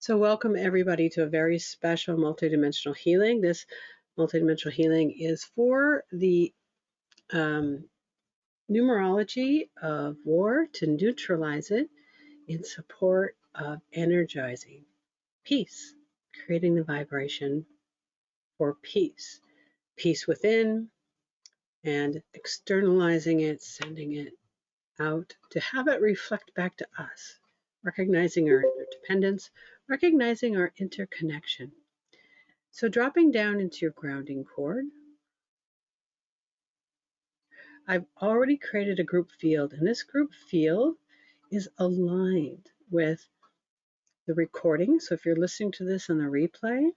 So welcome everybody to a very special multidimensional healing. This multidimensional healing is for the numerology of war to neutralize it in support of energizing peace, creating the vibration for peace, peace within, and externalizing it, sending it out to have it reflect back to us, recognizing our interdependence, recognizing our interconnection. So dropping down into your grounding cord, I've already created a group field, and this group field is aligned with the recording. So if you're listening to this on the replay,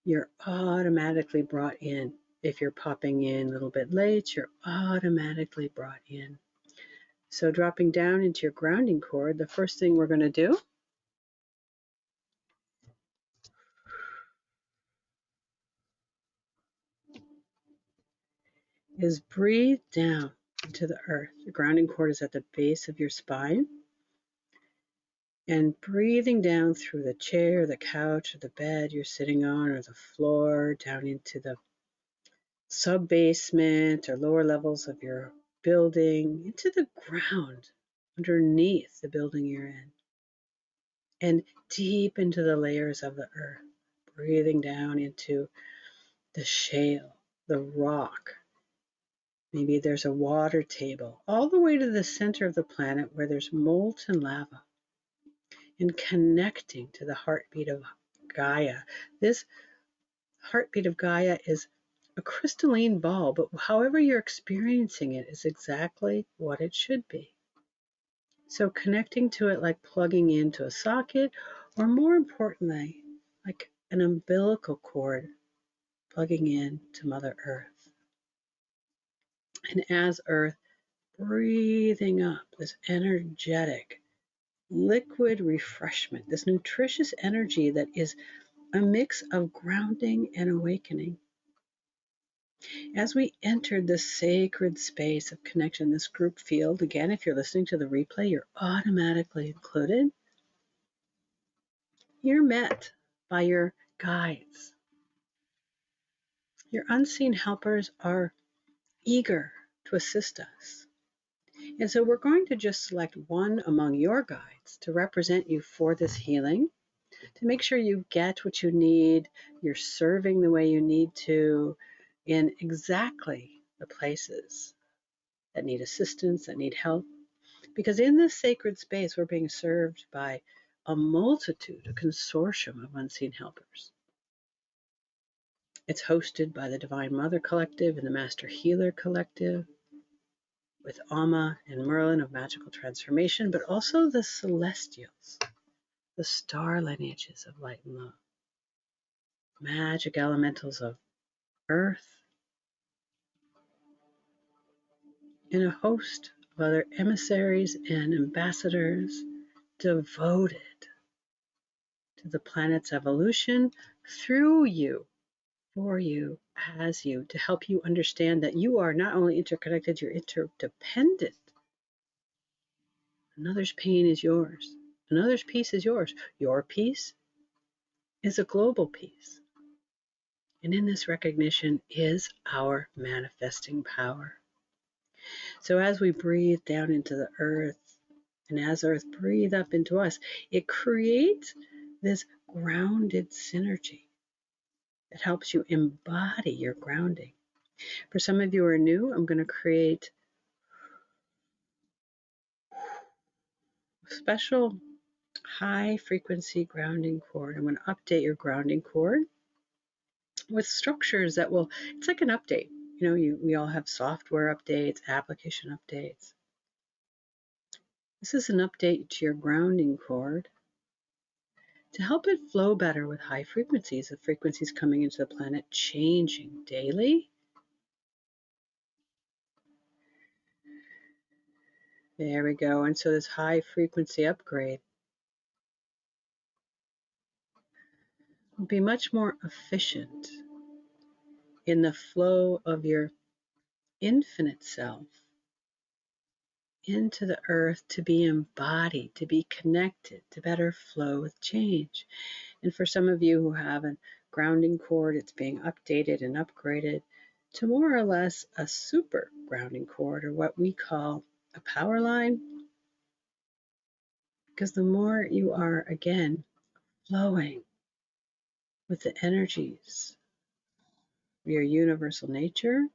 you're automatically brought in. If you're popping in a little bit late, you're automatically brought in. So dropping down into your grounding cord, the first thing we're going to do is breathe down into the earth. The grounding cord is at the base of your spine. And breathing down through the chair, the couch, or the bed you're sitting on, or the floor, down into the sub-basement or lower levels of your building, into the ground underneath the building you're in, and deep into the layers of the earth, breathing down into the shale, the rock. Maybe there's a water table, all the way to the center of the planet where there's molten lava. And connecting to the heartbeat of Gaia. This heartbeat of Gaia is a crystalline ball, but however you're experiencing it is exactly what it should be. So connecting to it like plugging into a socket, or more importantly, like an umbilical cord plugging in to Mother Earth. And as Earth, breathing up this energetic liquid refreshment, this nutritious energy that is a mix of grounding and awakening. As we entered this sacred space of connection, this group field, again, if you're listening to the replay, you're automatically included. You're met by your guides. Your unseen helpers are eager to assist us. And so we're going to just select one among your guides to represent you for this healing, to make sure you get what you need, you're serving the way you need to in exactly the places that need assistance, that need help. Because in this sacred space, we're being served by a multitude, a consortium of unseen helpers. It's hosted by the Divine Mother Collective and the Master Healer Collective, with Amma and Merlin of Magical Transformation, but also the Celestials, the star lineages of light and love, magic elementals of earth, and a host of other emissaries and ambassadors devoted to the planet's evolution through you, for you, as you, to help you understand that you are not only interconnected, you're interdependent. Another's pain is yours. Another's peace is yours. Your peace is a global peace. And in this recognition is our manifesting power. So as we breathe down into the earth, and as earth breathe up into us, it creates this grounded synergy that helps you embody your grounding. For some of you who are new, I'm going to create a special high frequency grounding cord. I'm going to update your grounding cord with structures that will, it's like an update. You know, we all have software updates, application updates. This is an update to your grounding cord to help it flow better with high frequencies, the frequencies coming into the planet changing daily. There we go. And so this high frequency upgrade will be much more efficient in the flow of your infinite self into the earth to be embodied, to be connected, to better flow with change. And for some of you who have a grounding cord, it's being updated and upgraded to more or less a super grounding cord, or what we call a power line. Because the more you are, again, flowing with the energies of your universal nature,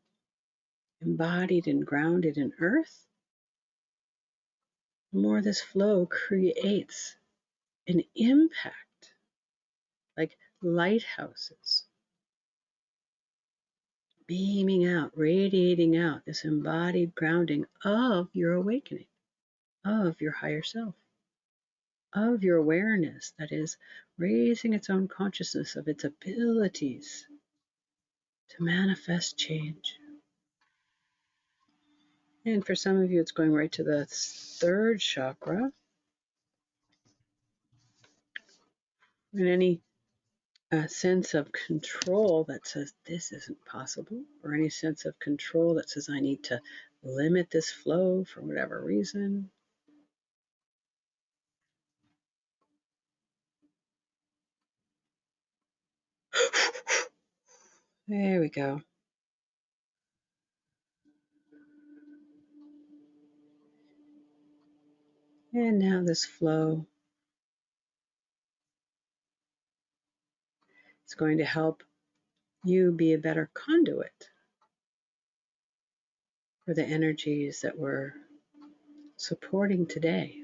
embodied and grounded in earth, the more this flow creates an impact, like lighthouses, beaming out, radiating out this embodied grounding of your awakening, of your higher self, of your awareness that is raising its own consciousness of its abilities to manifest change. And for some of you, it's going right to the third chakra. And any sense of control that says this isn't possible, or any sense of control that says I need to limit this flow for whatever reason. There we go. And now this flow is going to help you be a better conduit for the energies that we're supporting today.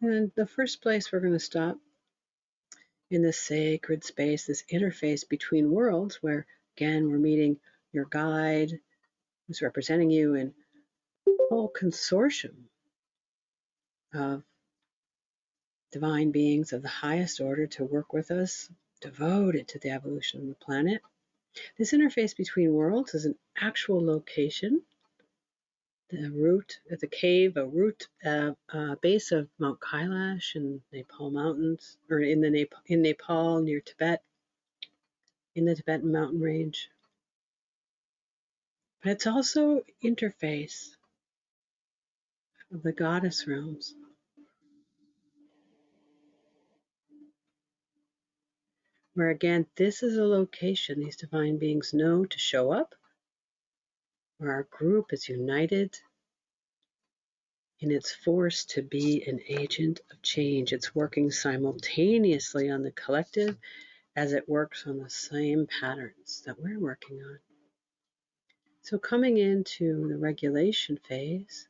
And the first place we're going to stop in this sacred space, this interface between worlds, where again we're meeting your guide who's representing you in a whole consortium of divine beings of the highest order to work with us, devoted to the evolution of the planet. This interface between worlds is an actual location, the root at the cave, a root base of Mount Kailash in Nepal mountains, or in Nepal near Tibet, in the Tibetan mountain range. But it's also interface of the goddess realms, where again, this is a location these divine beings know to show up, where our group is united in its force to be an agent of change. It's working simultaneously on the collective as it works on the same patterns that we're working on. So coming into the regulation phase,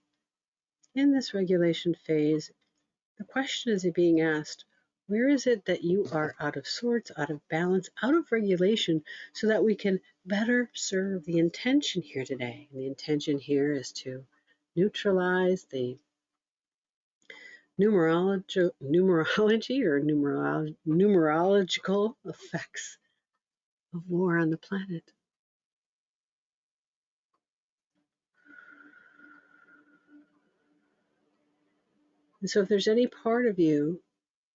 in this regulation phase, the question is being asked, where is it that you are out of sorts, out of balance, out of regulation, so that we can better serve the intention here today? And the intention here is to neutralize the numerological effects of war on the planet. And so if there's any part of you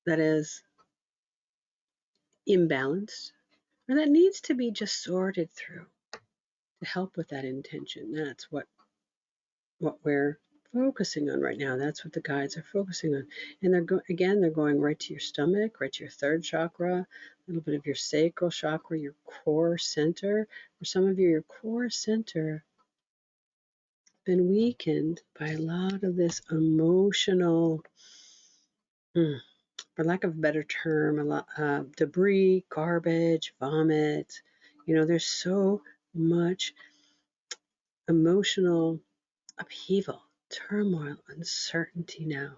that is imbalanced, or that needs to be just sorted through to help with that intention, that's what we're focusing on right now. That's what the guides are focusing on. And they're going right to your stomach, right to your third chakra, a little bit of your sacral chakra, your core center. For some of you, your core center has been weakened by a lot of this emotional, for lack of a better term, a lot debris, garbage, vomit. There's so much emotional upheaval, turmoil, uncertainty now.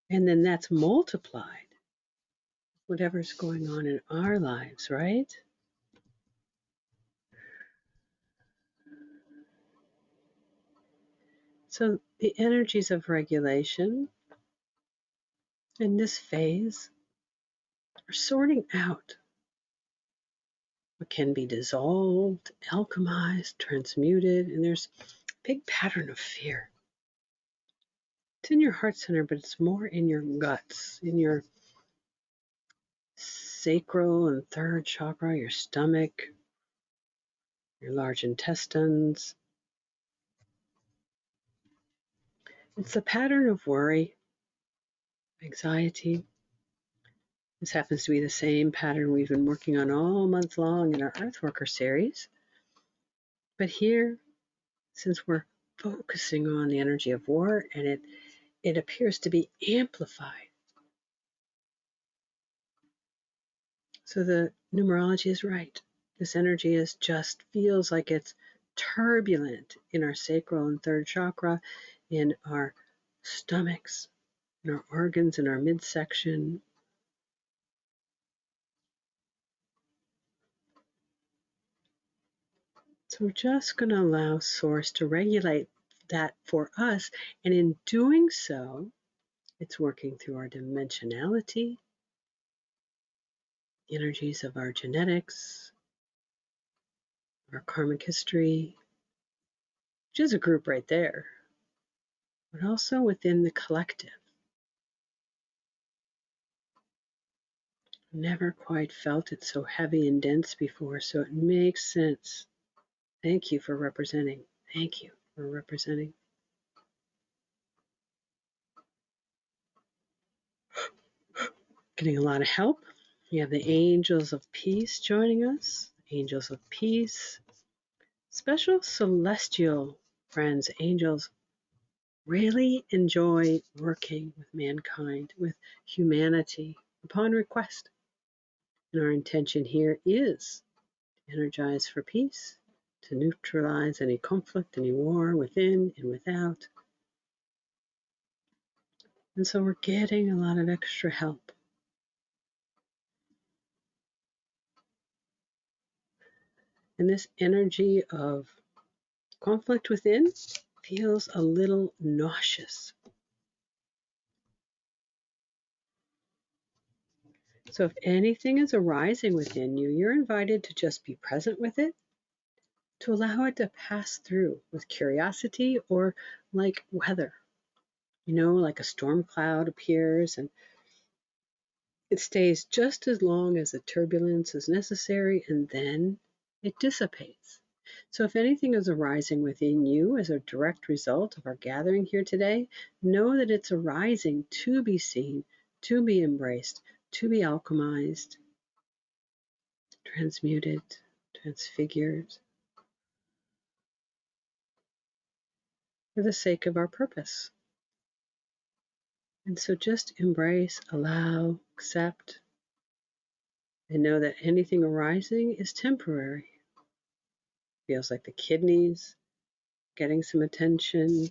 And then that's multiplied, whatever's going on in our lives, right? So the energies of regulation in this phase are sorting out what can be dissolved, alchemized, transmuted, and there's a big pattern of fear. It's in your heart center, but it's more in your guts, in your sacral and third chakra, your stomach, your large intestines. It's the pattern of worry, anxiety. This happens to be the same pattern we've been working on all month long in our Earthworker series. But here, since we're focusing on the energy of war and it appears to be amplified. So the numerology is right. This energy feels like it's turbulent in our sacral and third chakra, in our stomachs, in our organs, in our midsection. So we're just going to allow Source to regulate that for us. And in doing so, it's working through our dimensionality, energies of our genetics, our karmic history, which is a group right there, but also within the collective. Never quite felt it so heavy and dense before, so it makes sense. Thank you for representing. Thank you for representing. Getting a lot of help. We have the angels of peace joining us. Angels of peace. Special celestial friends, angels, really enjoy working with mankind, with humanity, upon request. And our intention here is to energize for peace, to neutralize any conflict, any war within and without. And so we're getting a lot of extra help. And this energy of conflict within feels a little nauseous. So if anything is arising within you, you're invited to just be present with it, to allow it to pass through with curiosity, or like weather. Like a storm cloud appears and it stays just as long as the turbulence is necessary, and then it dissipates. So if anything is arising within you as a direct result of our gathering here today, know that it's arising to be seen, to be embraced, to be alchemized, transmuted, transfigured, for the sake of our purpose. And so just embrace, allow, accept, and know that anything arising is temporary. Feels like the kidneys getting some attention.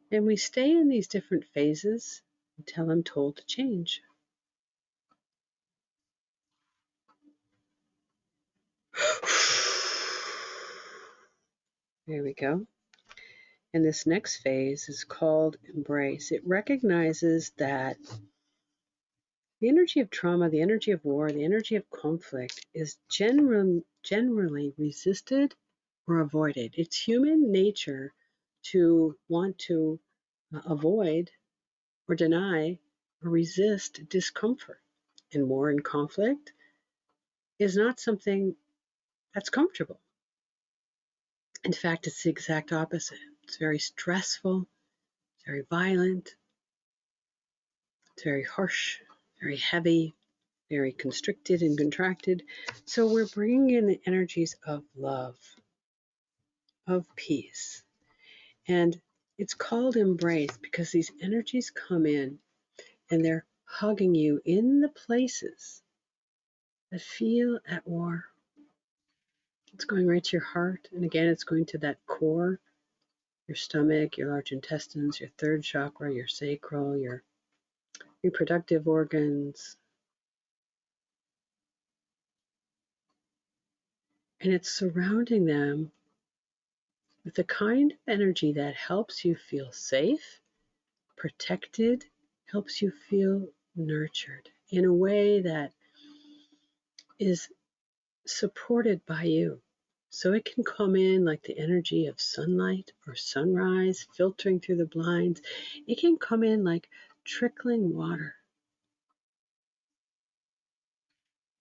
And we stay in these different phases until I'm told to change. There we go. And this next phase is called embrace. It recognizes that the energy of trauma, the energy of war, the energy of conflict is generally resisted or avoided. It's human nature to want to avoid or deny or resist discomfort. And war and conflict is not something that's comfortable. In fact, it's the exact opposite. It's very stressful, it's very violent, it's very harsh, very heavy, very constricted and contracted. So we're bringing in the energies of love, of peace. And it's called embrace because these energies come in and they're hugging you in the places that feel at war. It's going right to your heart. And again, it's going to that core, your stomach, your large intestines, your third chakra, your sacral, your reproductive organs. And it's surrounding them with the kind of energy that helps you feel safe, protected, helps you feel nurtured. in a way that is supported by you. So it can come in like the energy of sunlight or sunrise filtering through the blinds. It can come in like trickling water.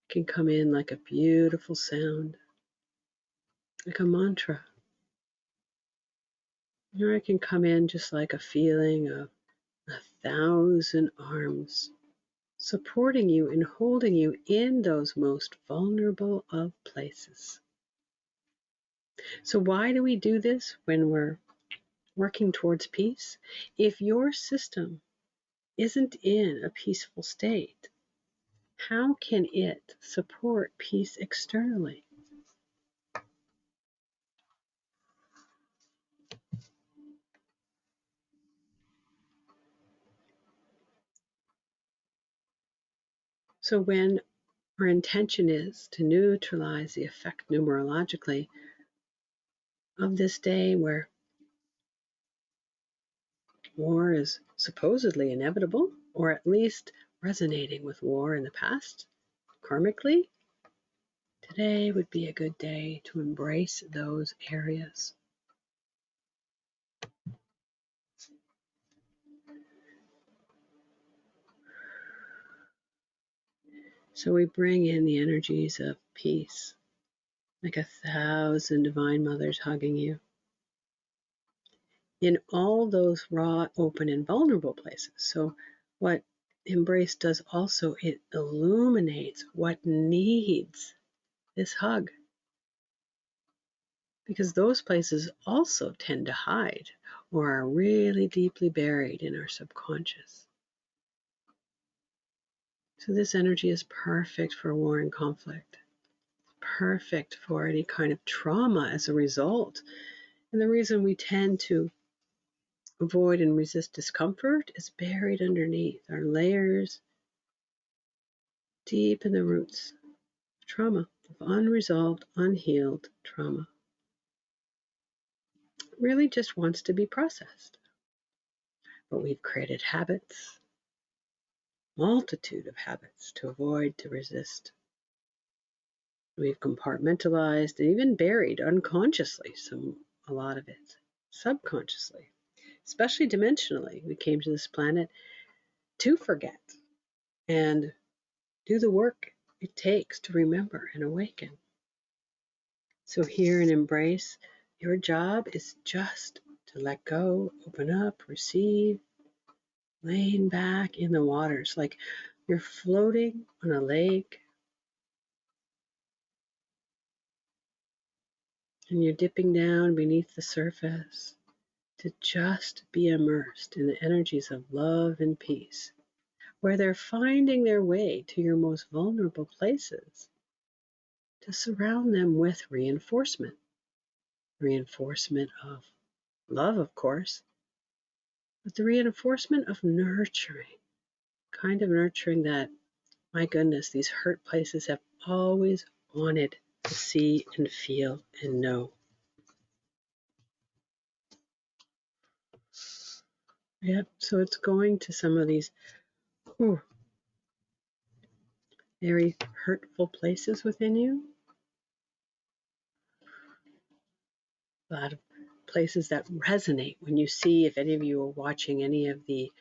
It can come in like a beautiful sound, like a mantra. Or it can come in just like a feeling of 1,000 arms supporting you and holding you in those most vulnerable of places. So why do we do this when we're working towards peace? If your system isn't in a peaceful state, how can it support peace externally? So when our intention is to neutralize the effect numerologically of this day where war is supposedly inevitable, or at least resonating with war in the past, karmically, today would be a good day to embrace those areas. So we bring in the energies of peace, like 1,000 divine mothers hugging you in all those raw, open, and vulnerable places. So what embrace does also, it illuminates what needs this hug, because those places also tend to hide or are really deeply buried in our subconscious. So this energy is perfect for war and conflict, perfect for any kind of trauma as a result. And the reason we tend to avoid and resist discomfort is buried underneath our layers, deep in the roots of trauma, of unresolved, unhealed trauma. It really just wants to be processed. But we've created habits, multitude of habits to avoid, to resist. We've compartmentalized and even buried unconsciously a lot of it, subconsciously, especially dimensionally. We came to this planet to forget and do the work it takes to remember and awaken. So here in Embrace, your job is just to let go, open up, receive, laying back in the waters like you're floating on a lake and you're dipping down beneath the surface to just be immersed in the energies of love and peace, where they're finding their way to your most vulnerable places, to surround them with reinforcement of love, of course, but the reinforcement of nurturing, kind of nurturing that, my goodness, these hurt places have always wanted to see and feel and know. Yep, so it's going to some of these very hurtful places within you. A lot of places that resonate when you see, if any of you are watching any of the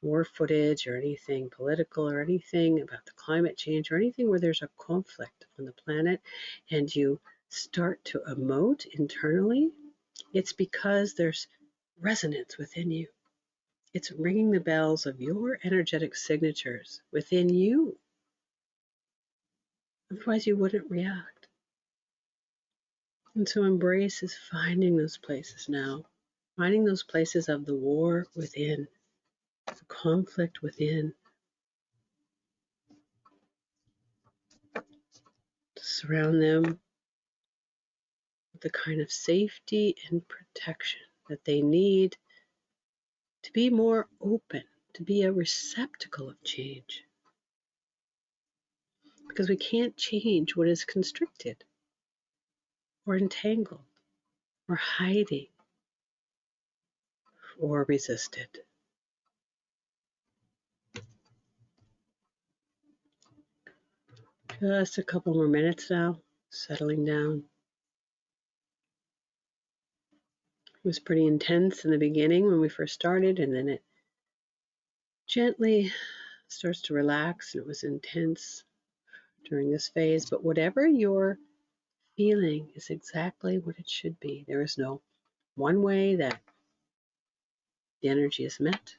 war footage or anything political or anything about the climate change or anything where there's a conflict on the planet and you start to emote internally, it's because there's resonance within you. It's ringing the bells of your energetic signatures within you. Otherwise, you wouldn't react. And so Embrace is finding those places now, finding those places of the war within, the conflict within, to surround them with the kind of safety and protection that they need to be more open, to be a receptacle of change. Because we can't change what is constricted or entangled or hiding or resisted. Just a couple more minutes now, settling down. It was pretty intense in the beginning when we first started, and then it gently starts to relax, and it was intense during this phase. But whatever you're feeling is exactly what it should be. There is no one way that the energy is met.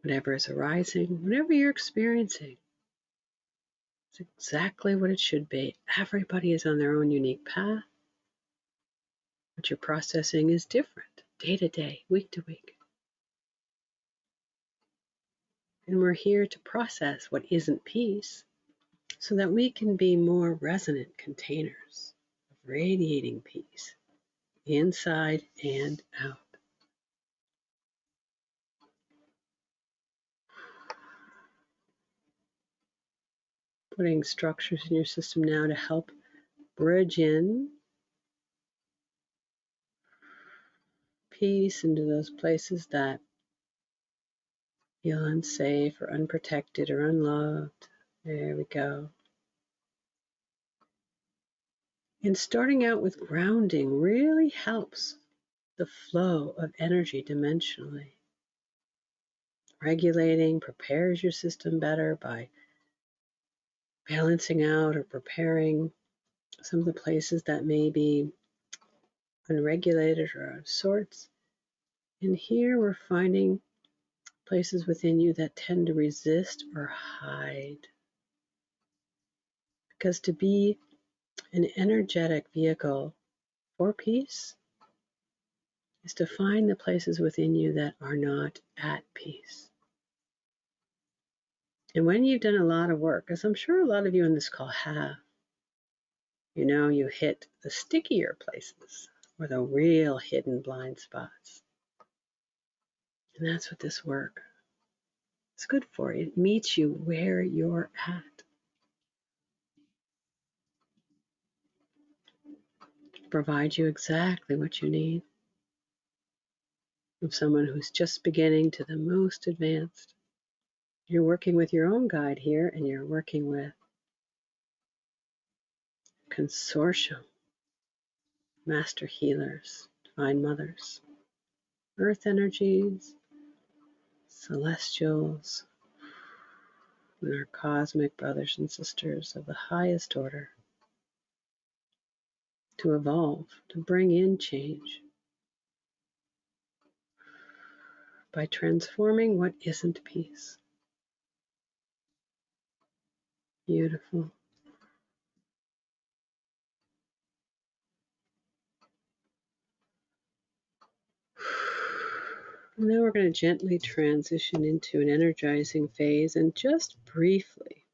Whatever is arising, whatever you're experiencing, it's exactly what it should be. Everybody is on their own unique path. What you're processing is different, day to day, week to week. And we're here to process what isn't peace so that we can be more resonant containers of radiating peace inside and out. Putting structures in your system now to help bridge in peace into those places that feel unsafe or unprotected or unloved. There we go. And starting out with grounding really helps the flow of energy dimensionally. Regulating prepares your system better by balancing out or preparing some of the places that may be unregulated or out of sorts. And here we're finding places within you that tend to resist or hide. Because to be an energetic vehicle for peace is to find the places within you that are not at peace. And when you've done a lot of work, as I'm sure a lot of you on this call have, you hit the stickier places or the real hidden blind spots. And that's what this work is good for. It meets you where you're at. It provides you exactly what you need. From someone who's just beginning to the most advanced. You're working with your own guide here, and you're working with consortium, master healers, divine mothers, earth energies, celestials, and our cosmic brothers and sisters of the highest order to evolve, to bring in change by transforming what isn't peace. Beautiful. And now we're going to gently transition into an energizing phase, and just briefly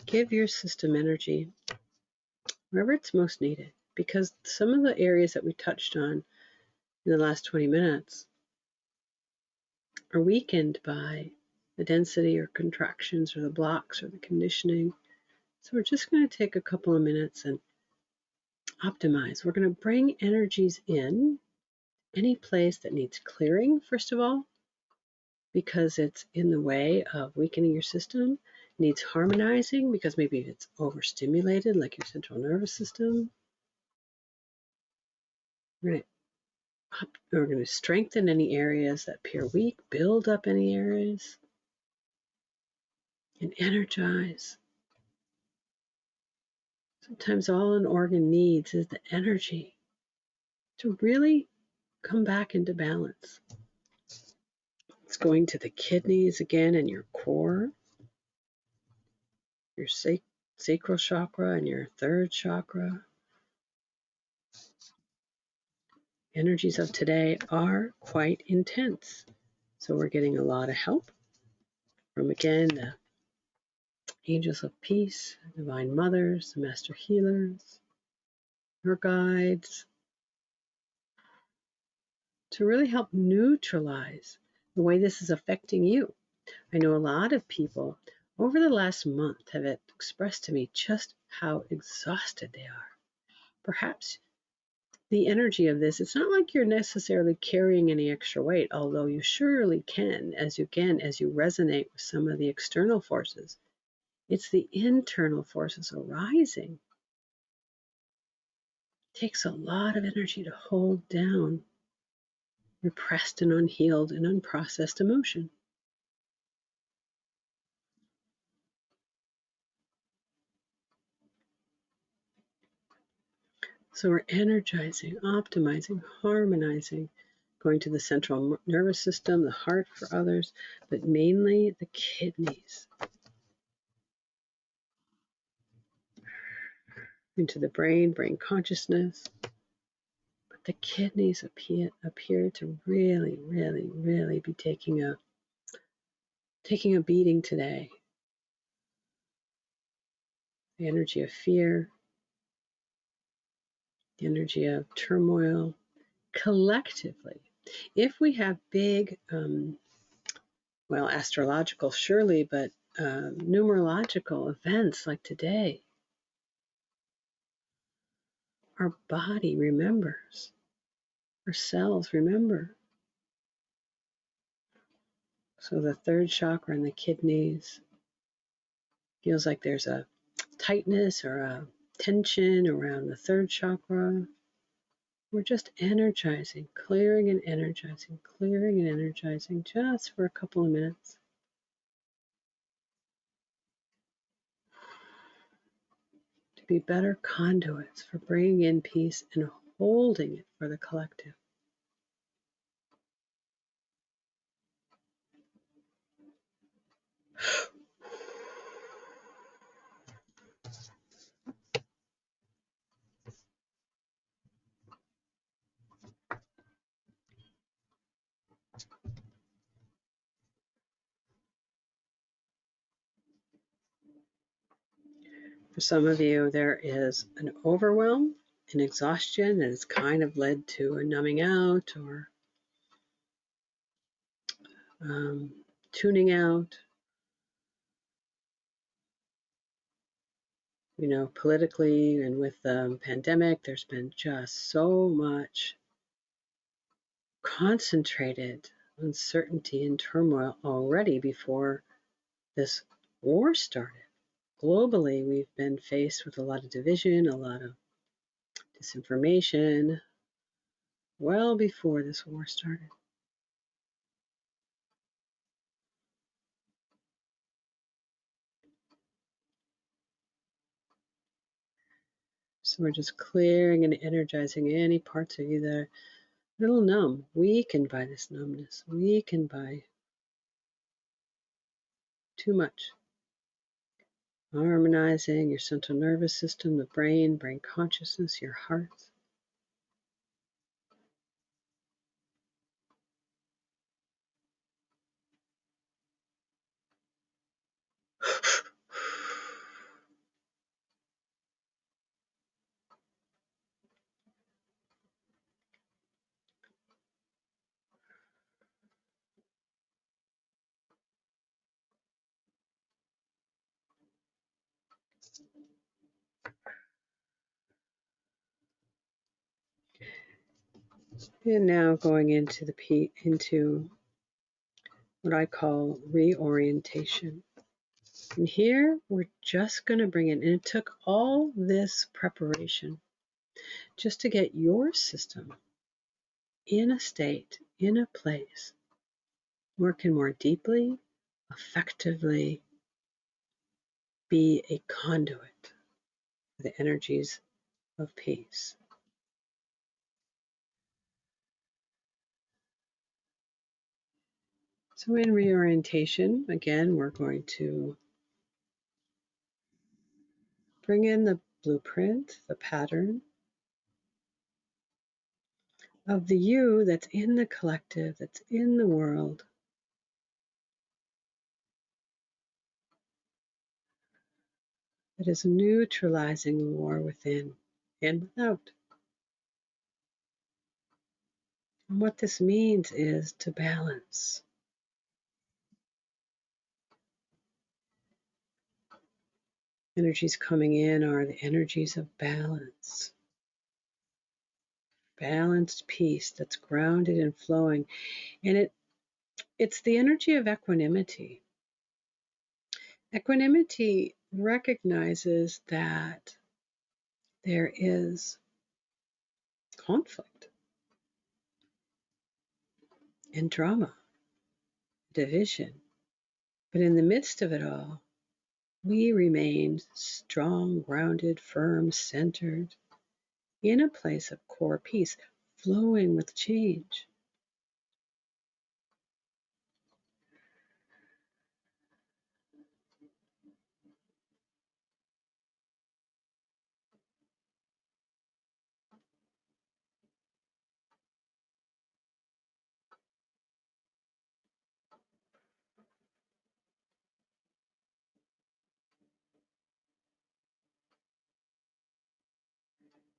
give your system energy wherever it's most needed, because some of the areas that we touched on in the last 20 minutes are weakened by the density or contractions or the blocks or the conditioning. So we're just going to take a couple of minutes and optimize. We're going to bring energies in any place that needs clearing, first of all, because it's in the way of weakening your system, needs harmonizing because maybe it's overstimulated, like your central nervous system. We're going to strengthen any areas that appear weak, build up any areas, and energize. Sometimes all an organ needs is the energy to really come back into balance. It's going to the kidneys again and your core, your sacral chakra and your third chakra. Energies of today are quite intense. So we're getting a lot of help from, again, the angels of peace, divine mothers, the master healers, your guides, to really help neutralize the way this is affecting you. I know a lot of people over the last month have expressed to me just how exhausted they are perhaps the energy of this, it's not like you're necessarily carrying any extra weight, although you surely can as you resonate with some of the external forces. It's the internal forces arising. It takes a lot of energy to hold down repressed and unhealed and unprocessed emotion. So we're energizing, optimizing, harmonizing, going to the central nervous system, the heart for others, but mainly the kidneys, into the brain consciousness. But the kidneys appear to really, really, really be taking a beating today. The energy of fear, the energy of turmoil, collectively. If we have big, astrological surely, but numerological events like today, our body remembers, our cells remember. So the third chakra in the kidneys feels like there's a tightness or a tension around the third chakra. We're just energizing, clearing and energizing, just for a couple of minutes. To be better conduits for bringing in peace and holding it for the collective. For some of you, there is an overwhelm, an exhaustion that has kind of led to a numbing out or tuning out. You know, politically and with the pandemic, there's been just so much concentrated uncertainty and turmoil already before this war started. Globally, we've been faced with a lot of division, a lot of disinformation, well before this war started. So we're just clearing and energizing any parts of you that are a little numb, weakened by this numbness, weakened by too much. Harmonizing your central nervous system, the brain consciousness, your heart. And now going into what I call reorientation. And here we're just going to bring in, and it took all this preparation just to get your system in a state, in a place, working more deeply, effectively, be a conduit for the energies of peace. So in reorientation, again, we're going to bring in the blueprint, the pattern of the you that's in the collective, that's in the world. That is neutralizing the war within and without. And what this means is to balance. Energies coming in are the energies of balance. balanced peace that's grounded and flowing. And it's the energy of equanimity. Equanimity recognizes that there is conflict and drama, division. But in the midst of it all, we remain strong, grounded, firm, centered, in a place of core peace, flowing with change.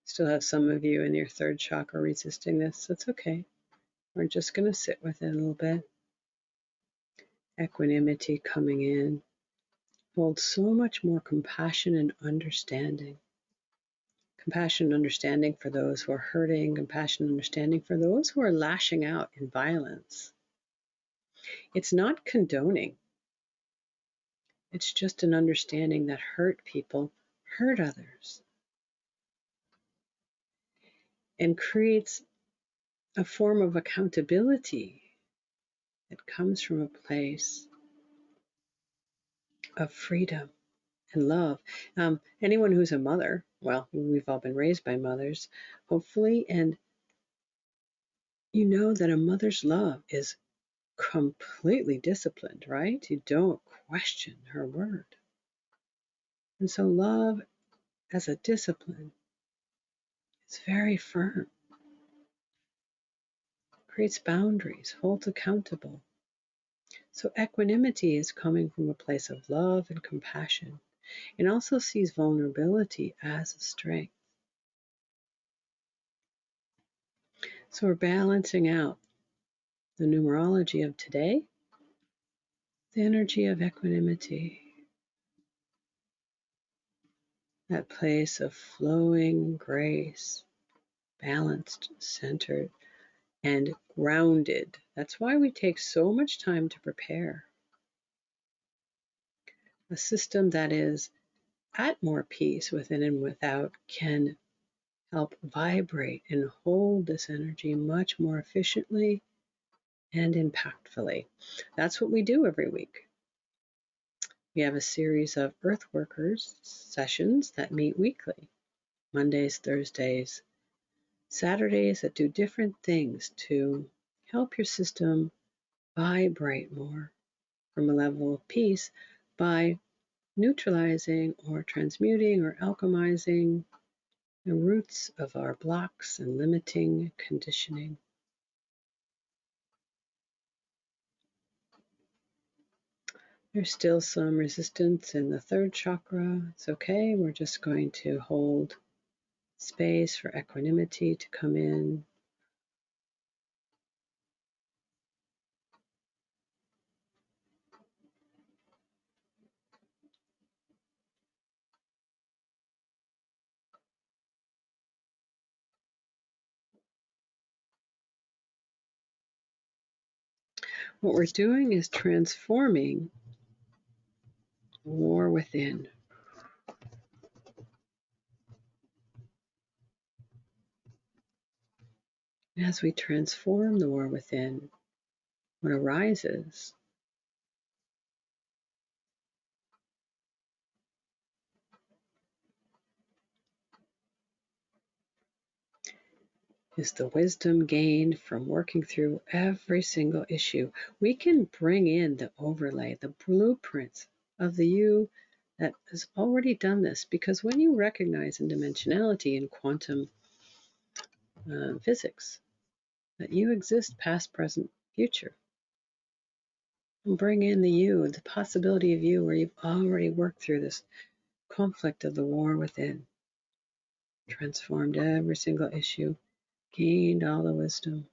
Still have some of you in your third chakra resisting this. That's okay. We're just going to sit with it a little bit. Equanimity coming in holds so much more compassion and understanding. Compassion and understanding for those who are hurting, compassion and understanding for those who are lashing out in violence. It's not condoning. It's just an understanding that hurt people hurt others and creates a form of accountability that comes from a place of freedom and love. Anyone who's a mother, well, we've all been raised by mothers, hopefully, and you know that a mother's love is completely disciplined, right? You don't question her word. And so love as a discipline is very firm, creates boundaries, holds accountable. So equanimity is coming from a place of love and compassion, and also sees vulnerability as a strength. So we're balancing out the numerology of today, the energy of equanimity, that place of flowing grace, balanced, centered, and grounded. That's why we take so much time to prepare. A system that is at more peace within and without can help vibrate and hold this energy much more efficiently and impactfully. That's what we do every week. We have a series of Earth Workers sessions that meet weekly, Mondays, Thursdays, Saturdays, that do different things to help your system vibrate more from a level of peace by neutralizing or transmuting or alchemizing the roots of our blocks and limiting conditioning. There's still some resistance in the third chakra. It's okay. We're just going to hold space for equanimity to come in. What we're doing is transforming war within. As we transform the war within, what arises is the wisdom gained from working through every single issue. We can bring in the overlay, the blueprints of the you that has already done this, because when you recognize in dimensionality and quantum physics that you exist past, present, future, and bring in the you, the possibility of you where you've already worked through this conflict of the war within, transformed every single issue, gained all the wisdom.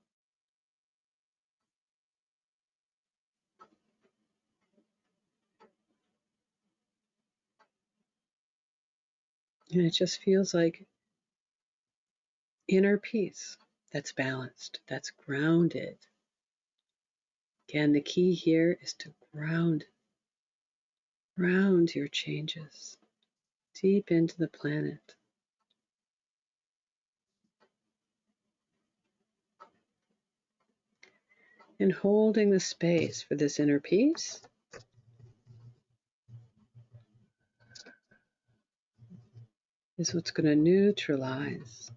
And it just feels like inner peace. that's balanced, that's grounded. Again, the key here is to ground your changes deep into the planet. And holding the space for this inner peace is what's going to neutralize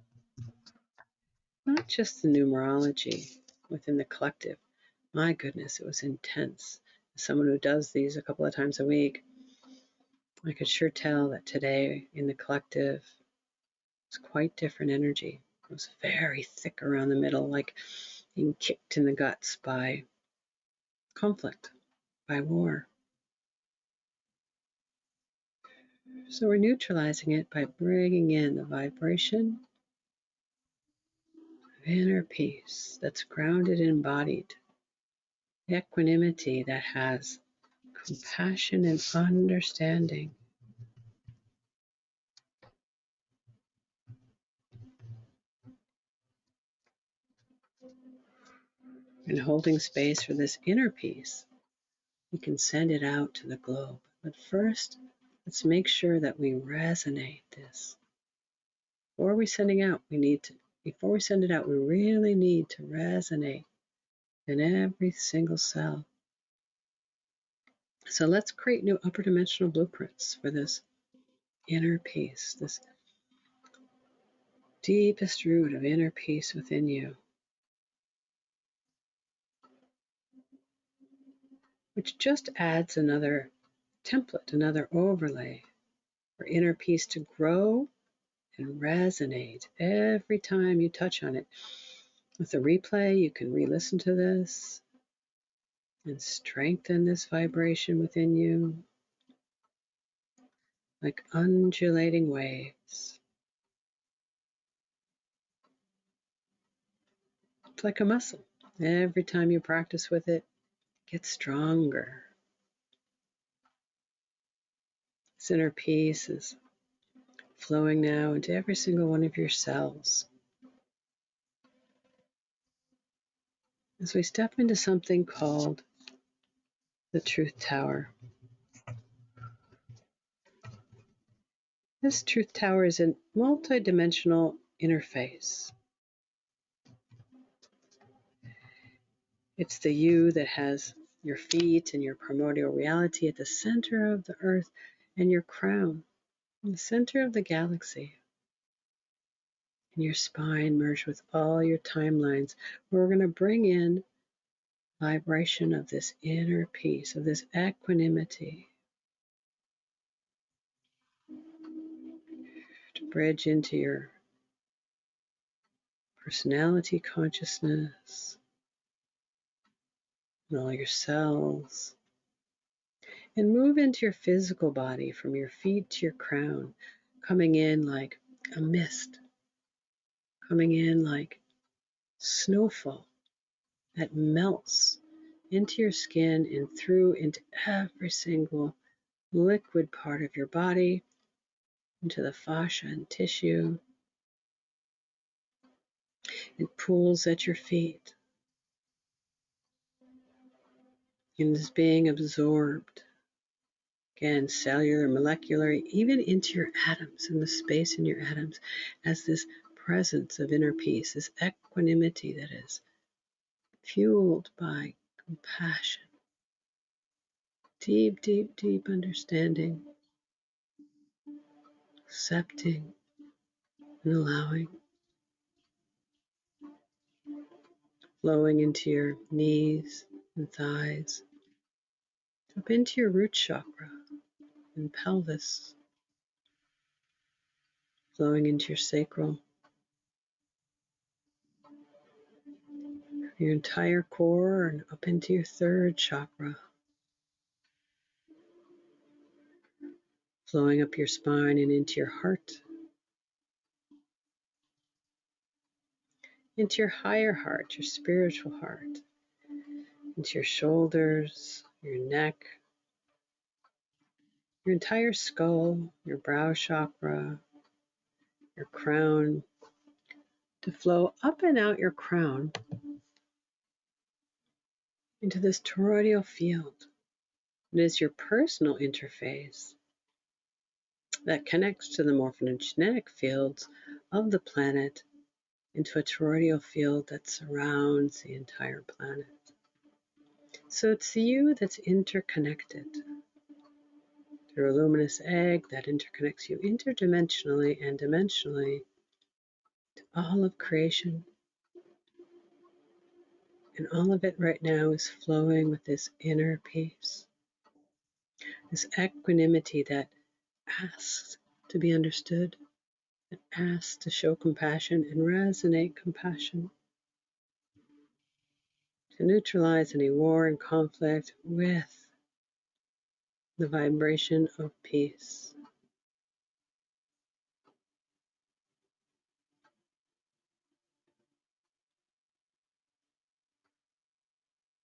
not just the numerology within the collective. My goodness, it was intense. As someone who does these a couple of times a week, I could sure tell that today in the collective was quite different energy. It was very thick around the middle, like being kicked in the guts by conflict, by war. So we're neutralizing it by bringing in the vibration of inner peace that's grounded and embodied, equanimity that has compassion and understanding. And holding space for this inner peace, we can send it out to the globe. But first, let's make sure that we resonate this. Before we send it out, we really need to resonate in every single cell. So let's create new upper dimensional blueprints for this inner peace, this deepest root of inner peace within you, which just adds another template, another overlay for inner peace to grow and resonate every time you touch on it. With a replay, you can re-listen to this and strengthen this vibration within you like undulating waves. It's like a muscle. Every time you practice with it, it gets stronger. This inner peace is flowing now into every single one of your cells. As we step into something called the Truth Tower. This Truth Tower is a multi-dimensional interface. It's the you that has your feet and your primordial reality at the center of the earth and your crown in the center of the galaxy. And your spine merged with all your timelines. We're going to bring in vibration of this inner peace, of this equanimity, to bridge into your personality consciousness and all your cells, and move into your physical body from your feet to your crown, coming in like a mist, coming in like snowfall that melts into your skin and through into every single liquid part of your body, into the fascia and tissue. It pools at your feet and is being absorbed, again, cellular, molecular, even into your atoms, in the space in your atoms, as this presence of inner peace, this equanimity that is fueled by compassion, deep, deep, deep understanding, accepting and allowing, flowing into your knees and thighs, up into your root chakra and pelvis, flowing into your sacral, your entire core, and up into your third chakra, flowing up your spine and into your heart, into your higher heart, your spiritual heart, into your shoulders, your neck, your entire skull, your brow chakra, your crown, to flow up and out your crown into this toroidal field. It is your personal interface that connects to the morphogenetic fields of the planet into a toroidal field that surrounds the entire planet. So it's you that's interconnected through a luminous egg that interconnects you interdimensionally and dimensionally to all of creation. And all of it right now is flowing with this inner peace, this equanimity that asks to be understood, that asks to show compassion and resonate compassion, to neutralize any war and conflict with the vibration of peace.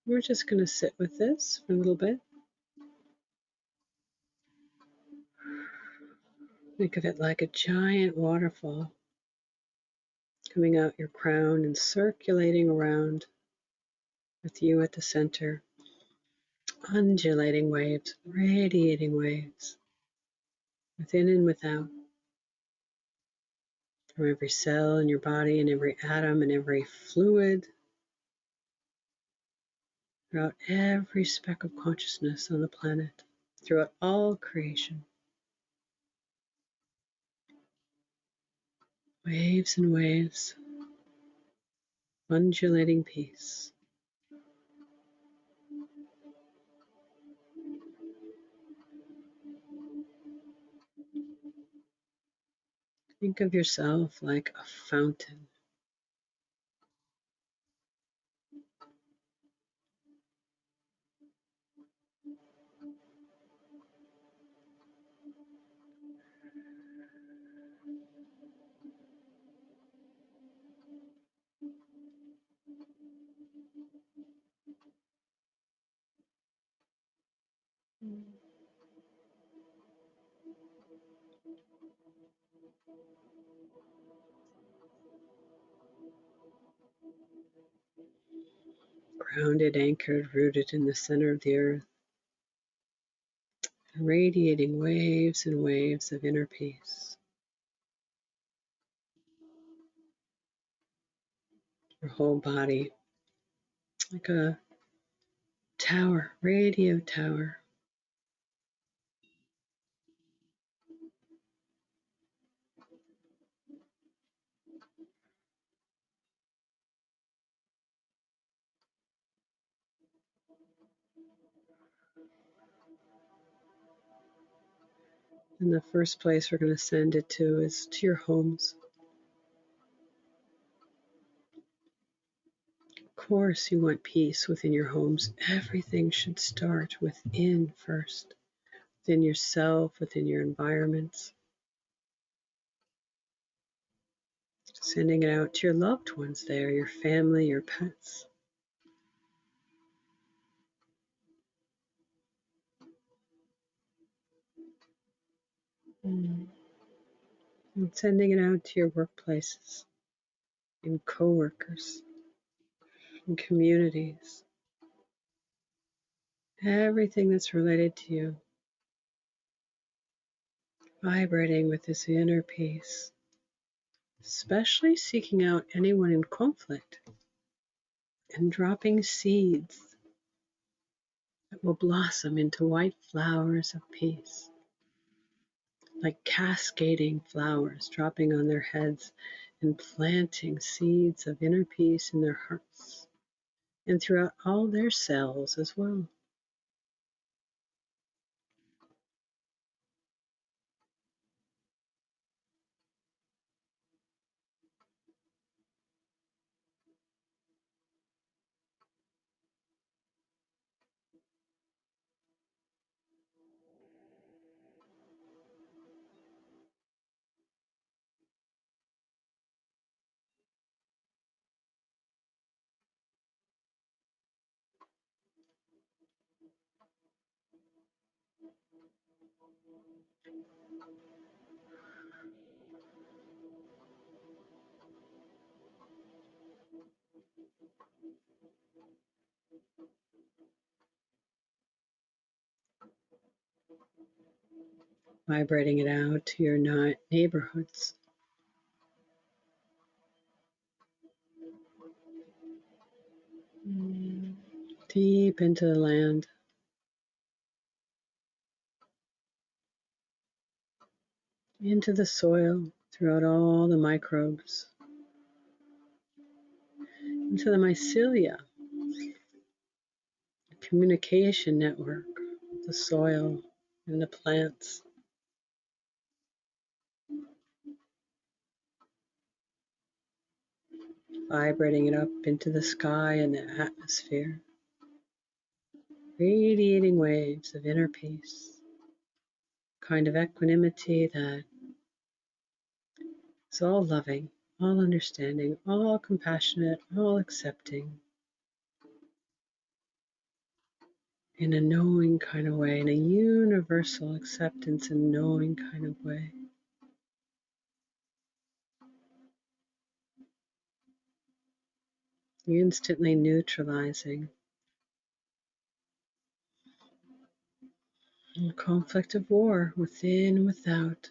We're just going to sit with this for a little bit. Think of it like a giant waterfall coming out your crown and circulating around with you at the center. Undulating waves, radiating waves, within and without, from every cell in your body and every atom and every fluid, throughout every speck of consciousness on the planet, throughout all creation. Waves and waves, undulating peace. Think of yourself like a fountain. Grounded, anchored, rooted in the center of the earth, radiating waves and waves of inner peace. Your whole body like a tower, radio tower. And the first place we're going to send it to is to your homes. Of course, you want peace within your homes. Everything should start within first, within yourself, within your environments. Sending it out to your loved ones there, your family, your pets. And sending it out to your workplaces and co-workers and communities. Everything that's related to you. Vibrating with this inner peace. Especially seeking out anyone in conflict and dropping seeds that will blossom into white flowers of peace, like cascading flowers dropping on their heads and planting seeds of inner peace in their hearts and throughout all their cells as well. Vibrating it out to your neighborhoods. Deep into the land. Into the soil, throughout all the microbes. Into the mycelia, the communication network, the soil and the plants. Vibrating it up into the sky and the atmosphere. Radiating waves of inner peace, kind of equanimity that is all loving, all understanding, all compassionate, all accepting, in a knowing kind of way, in a universal acceptance and knowing kind of way. Instantly neutralizing the conflict of war within and without.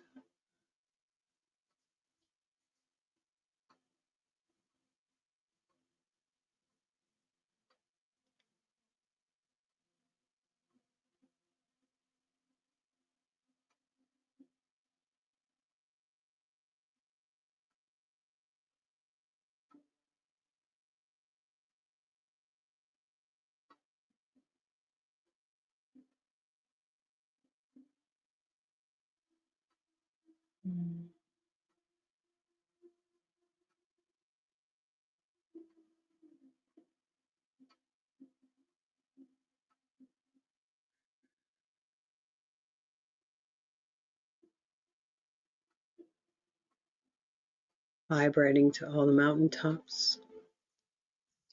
Vibrating to all the mountaintops,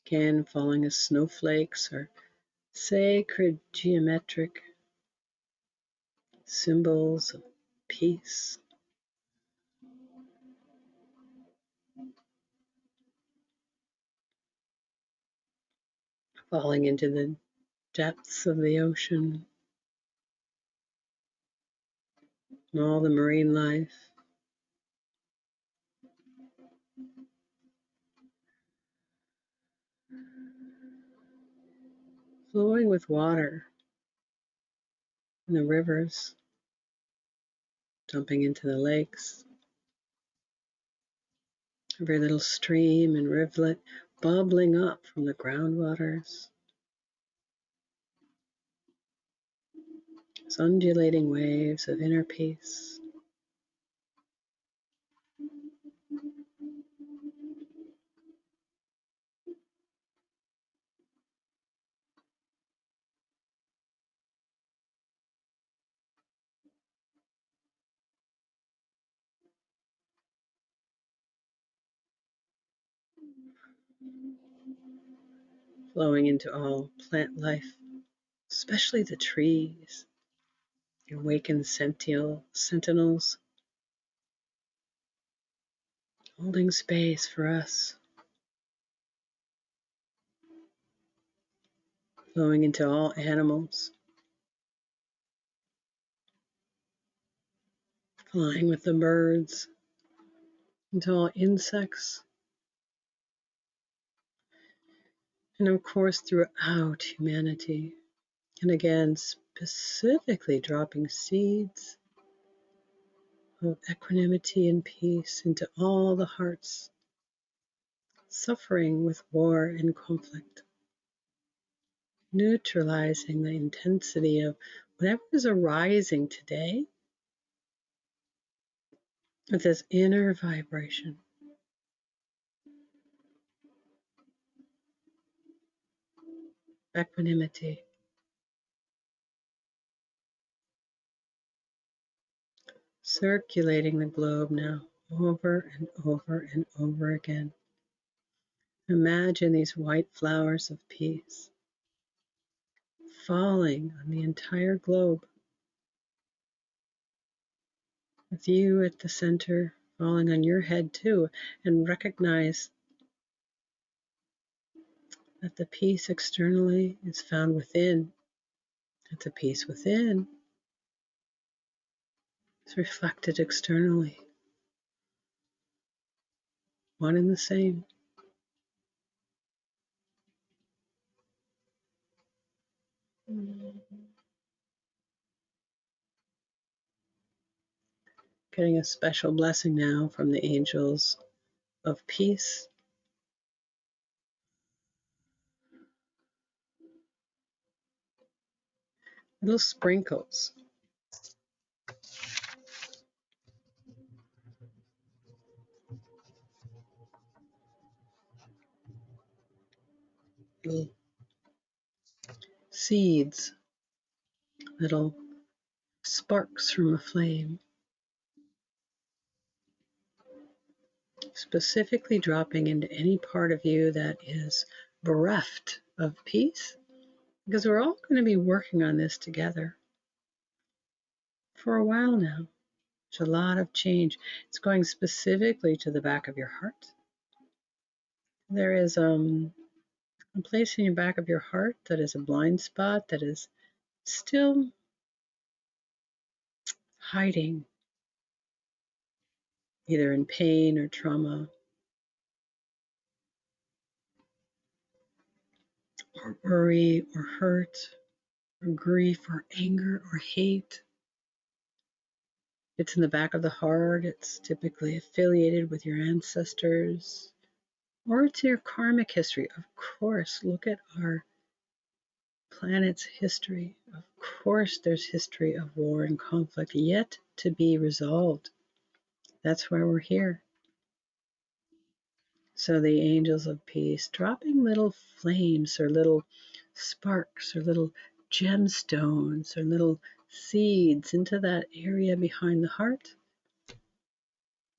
again falling as snowflakes or sacred geometric symbols of peace. Falling into the depths of the ocean and all the marine life. Flowing with water in the rivers, dumping into the lakes. Every little stream and rivulet bubbling up from the groundwaters. Those undulating waves of inner peace. Flowing into all plant life, especially the trees, the awakened sentinels, holding space for us. Flowing into all animals, flying with the birds, into all insects, and of course throughout humanity. And again, specifically dropping seeds of equanimity and peace into all the hearts suffering with war and conflict, neutralizing the intensity of whatever is arising today with this inner vibration. Equanimity. Circulating the globe now over and over and over again. Imagine these white flowers of peace falling on the entire globe, with you at the center, falling on your head too, and recognize that the peace externally is found within. That the peace within is reflected externally. One and the same. Getting a special blessing now from the angels of peace. Little sprinkles. Little seeds. Little sparks from a flame. Specifically dropping into any part of you that is bereft of peace. Because we're all going to be working on this together for a while now. There's a lot of change. It's going specifically to the back of your heart. There is a place in your back of your heart that is a blind spot that is still hiding, either in pain or trauma, or worry or hurt, or grief or anger or hate. It's in the back of the heart. It's typically affiliated with your ancestors, or it's your karmic history. Of course, look at our planet's history. Of course, there's history of war and conflict yet to be resolved. That's why we're here. So the angels of peace dropping little flames or little sparks or little gemstones or little seeds into that area behind the heart,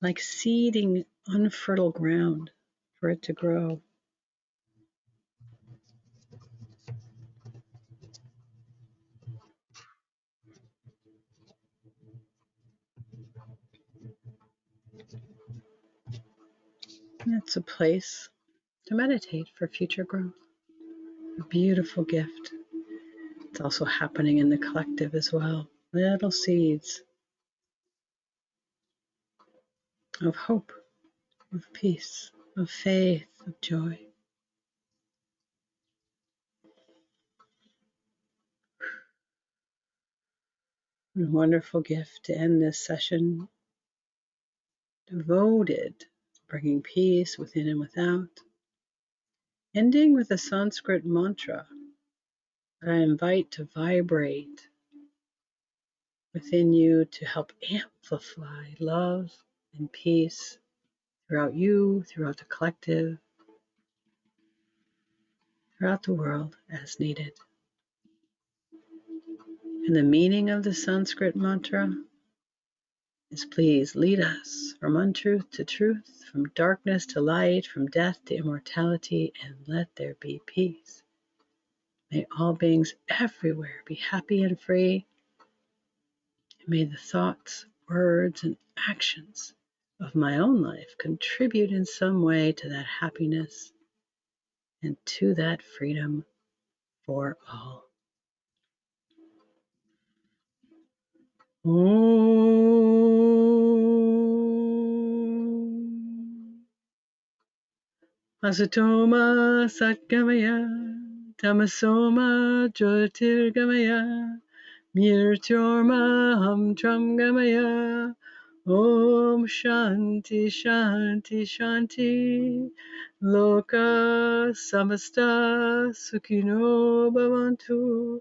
like seeding unfertile ground for it to grow. And it's a place to meditate for future growth. A beautiful gift. It's also happening in the collective as well. Little seeds of hope, of peace, of faith, of joy. A wonderful gift to end this session, devoted to bringing peace within and without. Ending with a Sanskrit mantra that I invite to vibrate within you to help amplify love and peace throughout you, throughout the collective, throughout the world as needed. And the meaning of the Sanskrit mantra is, please lead us from untruth to truth, from darkness to light, from death to immortality, and let there be peace. May all beings everywhere be happy and free. And may the thoughts, words, and actions of my own life contribute in some way to that happiness and to that freedom for all. Om Asatoma Satgamaya Tamasoma Jyotirgamaya Mrityurma Hamtramgamaya. Om Shanti Shanti Shanti. Loka Samasta Sukhino Bhavantu.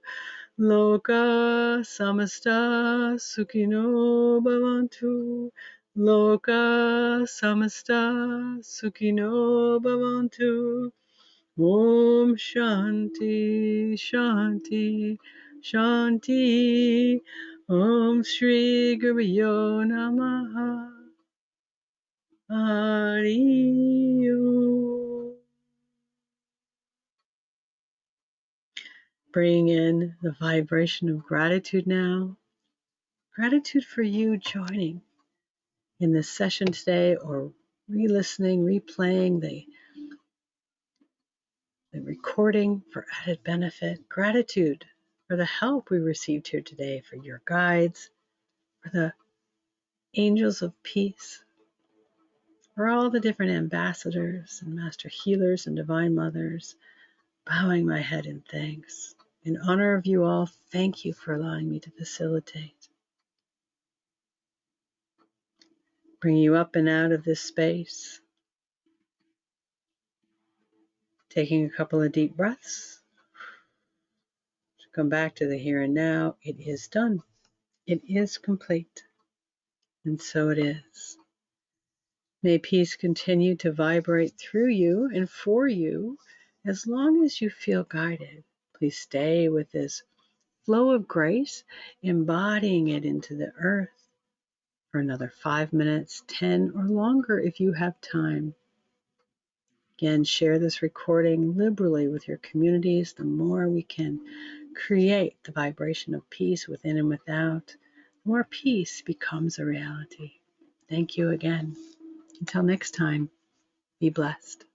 Loka Samasta Sukhino Bhavantu. Loka Samasta Sukhino Bhavantu. Om Shanti Shanti Shanti. Om Shri Gurubhyo Namaha. Hari Om. Bring in the vibration of gratitude now. Gratitude for you joining in this session today, or re-listening, replaying the the recording for added benefit. Gratitude for the help we received here today, for your guides, for the angels of peace, for all the different ambassadors and master healers and divine mothers, bowing my head in thanks. In honor of you all, thank you for allowing me to facilitate. Bring you up and out of this space. Taking a couple of deep breaths. To come back to the here and now. It is done. It is complete. And so it is. May peace continue to vibrate through you and for you as long as you feel guided. Please stay with this flow of grace, embodying it into the earth for another 5 minutes, 10 or longer if you have time. Again, share this recording liberally with your communities. The more we can create the vibration of peace within and without, the more peace becomes a reality. Thank you again. Until next time, be blessed.